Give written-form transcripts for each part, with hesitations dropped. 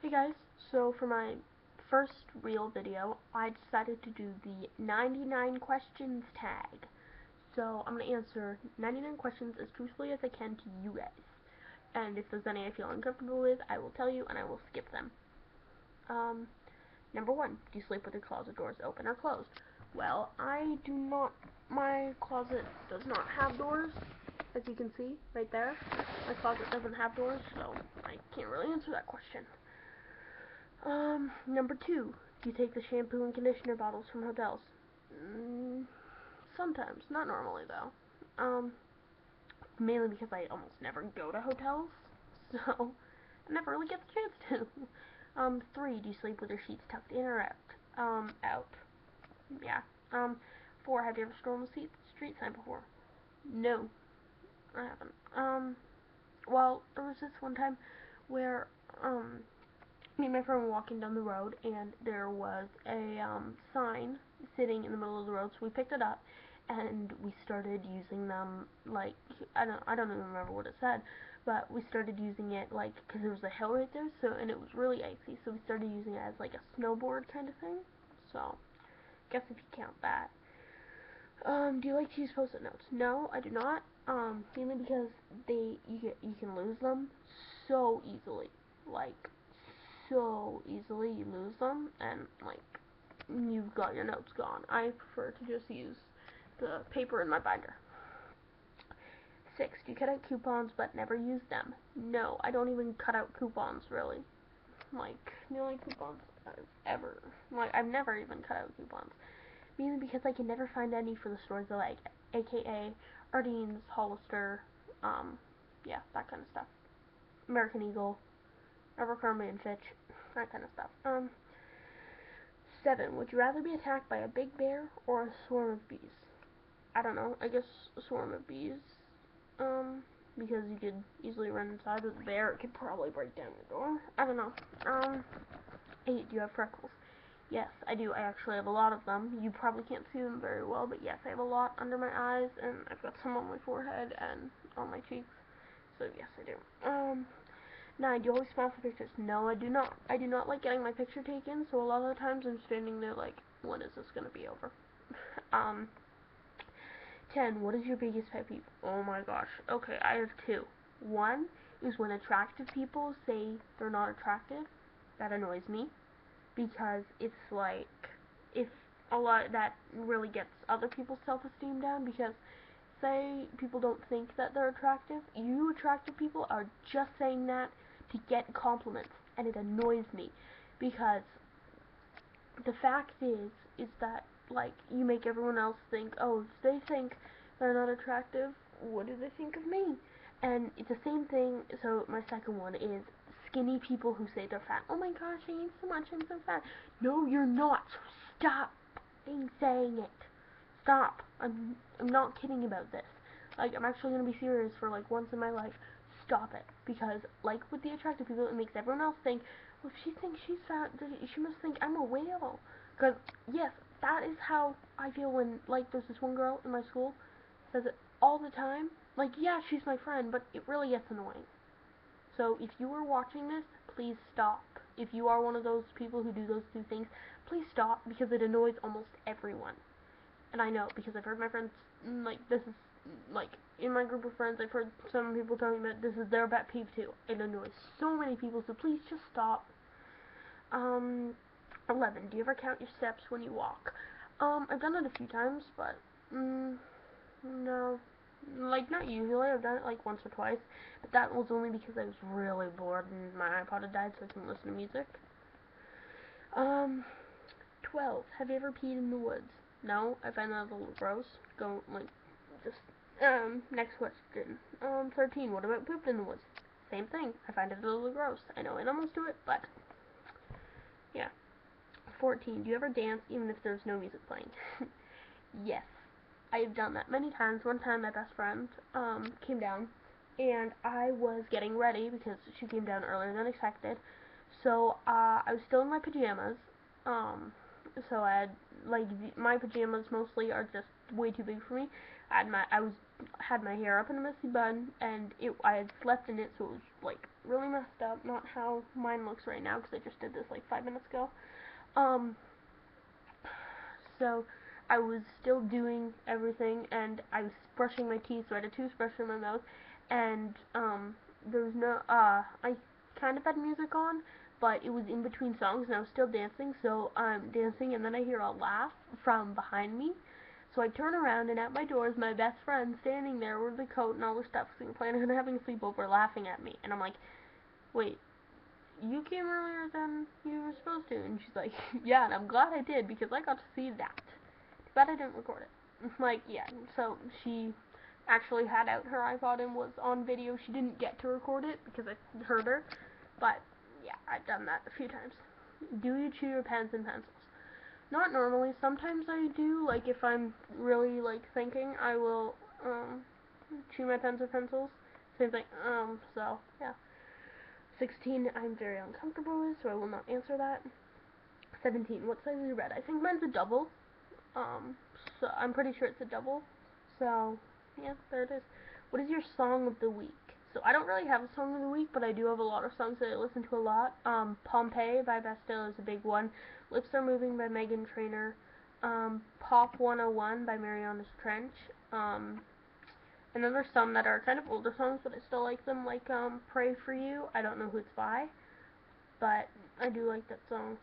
Hey guys, so for my first real video, I decided to do the 99 questions tag. So I'm going to answer 99 questions as truthfully as I can to you guys. And if there's any I feel uncomfortable with, I will tell you and I will skip them. Um, Number 1, do you sleep with your closet doors open or closed? Well, I do not. My closet does not have doors, as you can see right there. My closet doesn't have doors, so I can't really answer that question. Number 2, do you take the shampoo and conditioner bottles from hotels? Sometimes, not normally though. Mainly because I almost never go to hotels, so I never really get the chance to. 3, do you sleep with your sheets tucked in or out? Out. Yeah. 4, have you ever strolled on the street sign before? No, I haven't. Well, there was this one time where, me and my friend were walking down the road, and there was a sign sitting in the middle of the road. So we picked it up, and we started using them. Like I don't even remember what it said, but we started using it like because there was a hill right there. So and it was really icy. So we started using it as like a snowboard kind of thing. So guess if you count that. Do you like to use post-it notes? No, I do not. Mainly because you can lose them so easily. Like so easily you lose them and like you've got your notes gone. I prefer to just use the paper in my binder. 6. Do you cut out coupons but never use them? No, I don't even cut out coupons really. Like the only coupons I've ever I've never even cut out coupons. Mainly because I can never find any for the stores I like, aka Ardene's, Hollister, yeah, that kind of stuff. American Eagle, Abercrombie and Fitch, that kind of stuff. 7. Would you rather be attacked by a big bear or a swarm of bees? I don't know. I guess a swarm of bees. Because you could easily run inside with a bear. It could probably break down your door. I don't know. 8. Do you have freckles? Yes, I do. I actually have a lot of them. You probably can't see them very well, but yes, I have a lot under my eyes, and I've got some on my forehead and on my cheeks. So yes, I do. 9. Do you always smile for pictures? No, I do not. I do not like getting my picture taken, so a lot of the times I'm standing there like, when is this gonna be over? um, 10. What is your biggest pet peeve? Oh my gosh. Okay, I have 2. 1 is when attractive people say they're not attractive. That annoys me because it's like if a lot that really gets other people's self-esteem down because say people don't think that they're attractive, you attractive people are just saying that to get compliments, and it annoys me because the fact is that like you make everyone else think, oh, if they think they're not attractive, what do they think of me? And it's the same thing. So my second one is skinny people who say they're fat. Oh my gosh, I ate so much, I'm so fat. No, you're not. Stop saying it. Stop. I'm not kidding about this. Like I'm actually gonna be serious for like once in my life. Stop it. Because like with the attractive people, it makes everyone else think, well, if she thinks she's fat, she must think I'm a whale. Because yes, that is how I feel when like there's this one girl in my school says it all the time. Like yeah, she's my friend, but it really gets annoying. So if you are watching this, please stop. If you are one of those people who do those two things, please stop because it annoys almost everyone. And I know because I've heard my friends like this is like in my group of friends I've heard some people telling me that this is their pet peeve too. It annoys so many people, so please just stop. Um 11. Do you ever count your steps when you walk? I've done it a few times, but no. Like not usually. I've done it like once or twice, but that was only because I was really bored and my iPod had died, so I couldn't listen to music. Um, 12. Have you ever peed in the woods? No, I find that a little gross. Go, like, just, next question. 13. What about pooped in the woods? Same thing. I find it a little gross. I know animals do it, but, yeah. 14. Do you ever dance even if there's no music playing? Yes. I've done that many times. One time my best friend, came down, and I was getting ready because she came down earlier than expected. So, I was still in my pajamas, um, so I had, like, my pajamas mostly are just way too big for me. had my hair up in a messy bun, and I had slept in it, so it was like really messed up. Not how mine looks right now, because I just did this like 5 minutes ago. Um, so I was still doing everything, and I was brushing my teeth, so I had a toothbrush in my mouth, and there was no I kind of had music on, but it was in between songs, and I was still dancing. So I'm dancing, and then I hear a laugh from behind me. So I turn around, and at my door is my best friend standing there with the coat and all the stuff, so planning on having a sleepover, laughing at me. And I'm like, wait, you came earlier than you were supposed to. And she's like, yeah, and I'm glad I did, because I got to see that. But I didn't record it. Like, yeah, so she actually had out her iPod and was on video. She didn't get to record it because I heard her. But, yeah, I've done that a few times. Do you chew your pens and pencils? Not normally. Sometimes I do. Like, if I'm really, like, thinking, I will, chew my pens or pencils. Same thing. So, yeah. 16, I'm very uncomfortable with, so I will not answer that. 17, what size is your bed? I think mine's a double. So I'm pretty sure it's a double. So, yeah, there it is. What is your song of the week? So I don't really have a song of the week, but I do have a lot of songs that I listen to a lot. Pompeii by Bastille is a big one. Lips Are Moving by Meghan Trainor. Pop 101 by Marianas Trench. And then there's some that are kind of older songs, but I still like them, like Pray For You. I don't know who it's by, but I do like that song.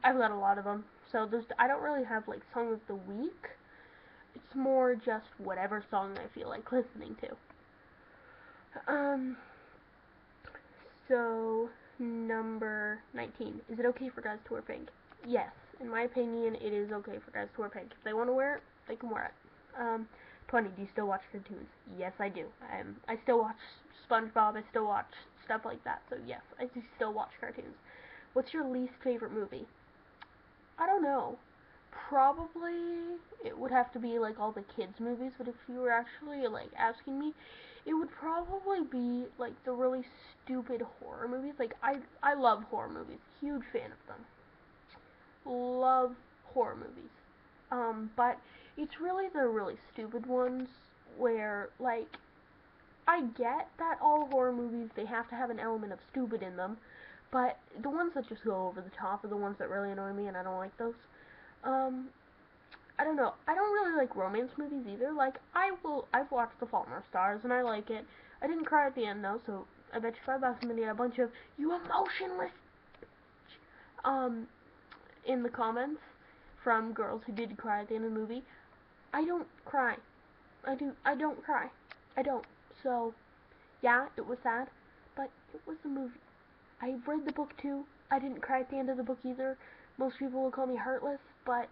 I've got a lot of them. So I don't really have like song of the week. It's more just whatever song I feel like listening to. So number 19. Is it okay for guys to wear pink? Yes, in my opinion, it is okay for guys to wear pink. If they want to wear it, they can wear it. 20. Do you still watch cartoons? Yes, I do. I still watch SpongeBob. I still watch stuff like that. So yes, I do still watch cartoons. What's your least favorite movie? I don't know. Probably it would have to be like all the kids movies, but if you were actually like asking me, it would probably be like the really stupid horror movies. Like I love horror movies. Huge fan of them. Love horror movies. But it's really the really stupid ones where like I get that all horror movies they have to have an element of stupid in them, but the ones that just go over the top are the ones that really annoy me, and I don't like those. Um, I don't know. I don't really like romance movies either. Like I've watched The Fault in Our Stars, and I like it. I didn't cry at the end though, so I bet you $5 I'm gonna get a bunch of you emotionless um in the comments from girls who did cry at the end of the movie. I don't cry. I don't cry. I don't. So yeah, it was sad, but it was a movie. I read the book too. I didn't cry at the end of the book either. Most people would call me heartless, but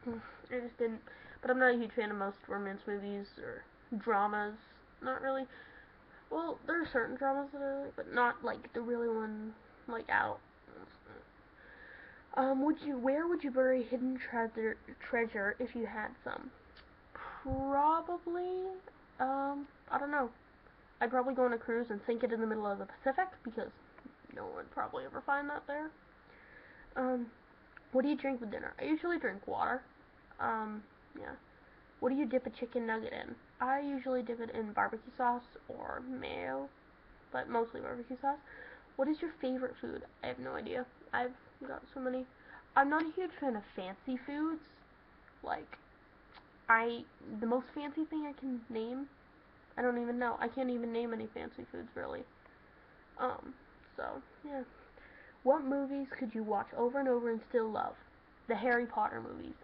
I just didn't. But I'm not a huge fan of most romance movies or dramas. Not really. Well, there are certain dramas that I like, but not like the really one like out. Where would you bury hidden treasure if you had some? Probably, I don't know. I'd probably go on a cruise and sink it in the middle of the Pacific because no one would probably ever find that there. Um, what do you drink with dinner? I usually drink water. Yeah. What do you dip a chicken nugget in? I usually dip it in barbecue sauce or mayo, but mostly barbecue sauce. What is your favorite food? I have no idea. I've got so many. I'm not a huge fan of fancy foods. Like, the most fancy thing I can name, I don't even know. I can't even name any fancy foods, really. Um, so, yeah. What movies could you watch over and over and still love? The Harry Potter movies.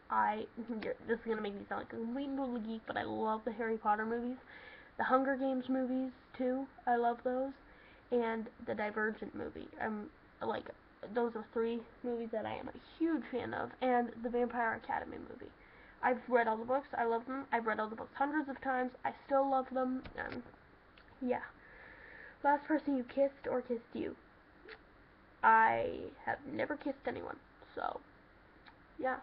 This is gonna make me sound like a complete little geek, but I love the Harry Potter movies. The Hunger Games movies too. I love those, and the Divergent movie. Like those are three movies that I am a huge fan of, and the Vampire Academy movie. I've read all the books. I love them. I've read all the books hundreds of times. I still love them, and yeah. Last person you kissed or kissed you? I have never kissed anyone, so yeah.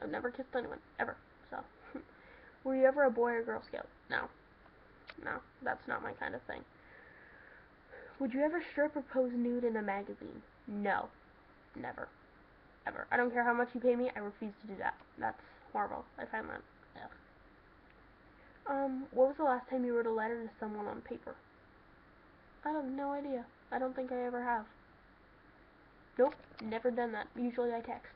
I've never kissed anyone, ever, so. Were you ever a boy or girl scout? No. No, that's not my kind of thing. Would you ever strip or pose nude in a magazine? No. Never. Ever. I don't care how much you pay me, I refuse to do that. That's horrible. I find that What was the last time you wrote a letter to someone on paper? I have no idea. I don't think I ever have. Nope, never done that. Usually I text.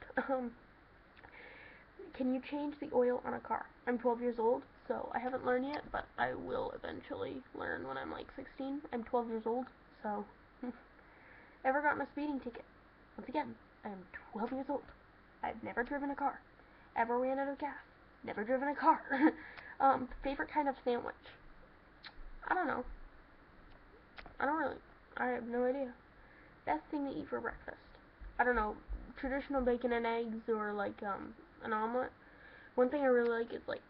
Can you change the oil on a car? I'm 12 years old, so I haven't learned yet, but I will eventually learn when I'm like 16. I'm 12 years old, so ever gotten a speeding ticket? Once again, I am 12 years old. I've never driven a car. Ever ran out of gas? Never driven a car. Favorite kind of sandwich? I don't know. I have no idea. Best thing to eat for breakfast? I don't know. Traditional bacon and eggs or like an omelet. One thing I really like is like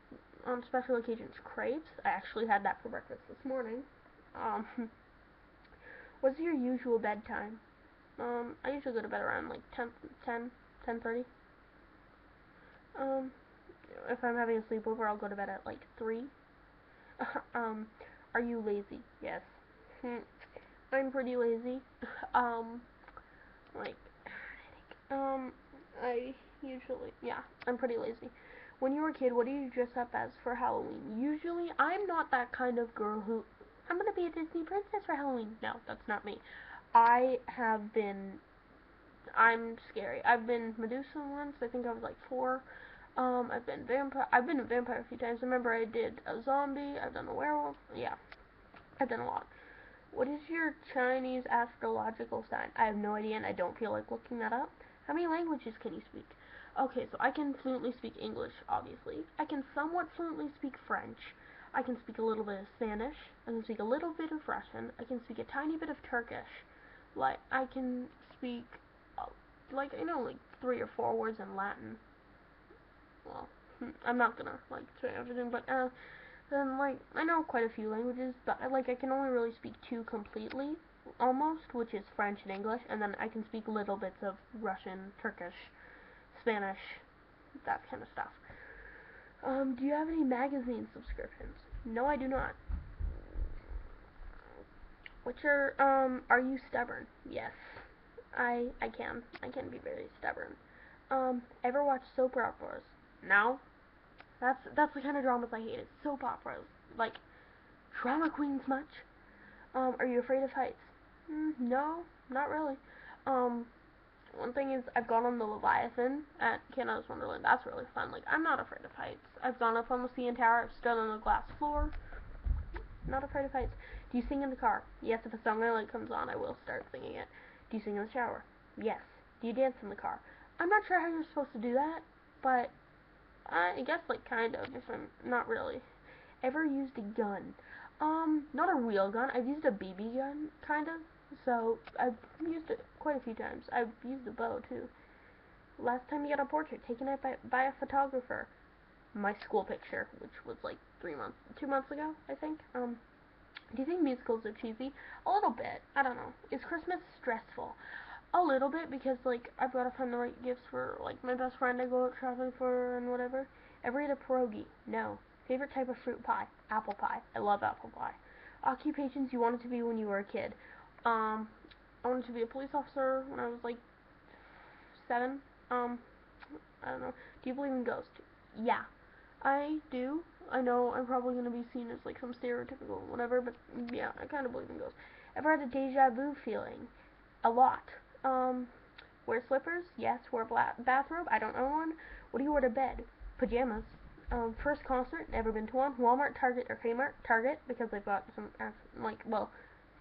on special occasions crepes. I actually had that for breakfast this morning. Um, what's your usual bedtime? I usually go to bed around like 10:30. Um, if I'm having a sleepover, I'll go to bed at like 3. um, are you lazy? Yes. I'm pretty lazy. Um, like, um, I usually, yeah, I'm pretty lazy. When you were a kid, what do you dress up as for Halloween? Usually, I'm not that kind of girl who, I'm gonna be a Disney princess for Halloween. No, that's not me. I have been, I'm scary. I've been Medusa once, I think I was like 4. I've been a vampire a few times. I remember I did a zombie, I've done a werewolf, yeah, I've done a lot. What is your Chinese astrological sign? I have no idea and I don't feel like looking that up. How many languages can you speak? Okay, so I can fluently speak English, obviously. I can somewhat fluently speak French. I can speak a little bit of Spanish. I can speak a little bit of Russian. I can speak a tiny bit of Turkish. Like, I can speak, like, 3 or 4 words in Latin. Well, I'm not gonna, like, say everything, but, then, like, I know quite a few languages, but, I can only really speak 2 completely, almost, which is French and English, and then I can speak little bits of Russian, Turkish, Spanish, that kind of stuff. Do you have any magazine subscriptions? No, I do not. Are you stubborn? Yes. I can. I can be very stubborn. Ever watch soap operas? No. That's the kind of dramas I hate. It's soap operas. Like, drama queens much? Are you afraid of heights? No, not really. Um, One thing is I've gone on the Leviathan at Canada's Wonderland. That's really fun. Like, I'm not afraid of heights. I've gone up on the CN Tower. I've stood on a glass floor. Not afraid of heights. Do you sing in the car? Yes, if a song I like comes on, I will start singing it. Do you sing in the shower? Yes. Do you dance in the car? I'm not sure how you're supposed to do that, but I guess, like, kind of, if I'm not really. Ever used a gun? Not a real gun. I've used a BB gun, kind of. So, I've used it quite a few times. I've used a bow, too. Last time you got a portrait taken out by a photographer. My school picture, which was like 2 months ago, I think. Do you think musicals are cheesy? A little bit. I don't know. Is Christmas stressful? A little bit because like I've got to find the right gifts for like my best friend I go out shopping for and whatever. Ever eat a pierogi? No. Favorite type of fruit pie? Apple pie. I love apple pie. Occupations you wanted to be when you were a kid? Um, I wanted to be a police officer when I was like 7. I don't know. Do you believe in ghosts? Yeah, I do. I know I'm probably going to be seen as like some stereotypical whatever, but yeah, I kind of believe in ghosts. Ever had a deja vu feeling? A lot. Um, Wear slippers? Yes. Wear a bathrobe? I don't own one. What do you wear to bed? Pajamas. First concert? Never been to one. Walmart, Target, or Kmart? Target, because they've got some,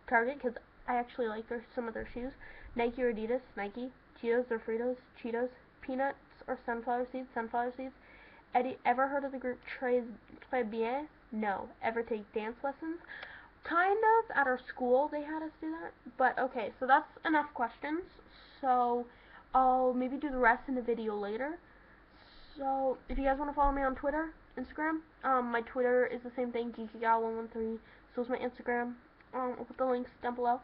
Target, because I actually like some of their shoes. Nike or Adidas? Nike. Cheetos or Fritos? Cheetos. Peanuts or sunflower seeds? Sunflower seeds. Eddie, ever heard of the group Très Bien? No. Ever take dance lessons? Kind of. At our school, they had us do that. But okay, so that's enough questions. So I'll maybe do the rest in the video later. So if you guys want to follow me on Twitter, Instagram, my Twitter is the same thing, geekygal113. So is my Instagram. I'll put the links down below.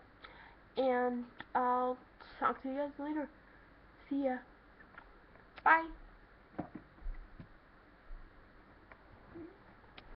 And I'll talk to you guys later. See ya. Bye.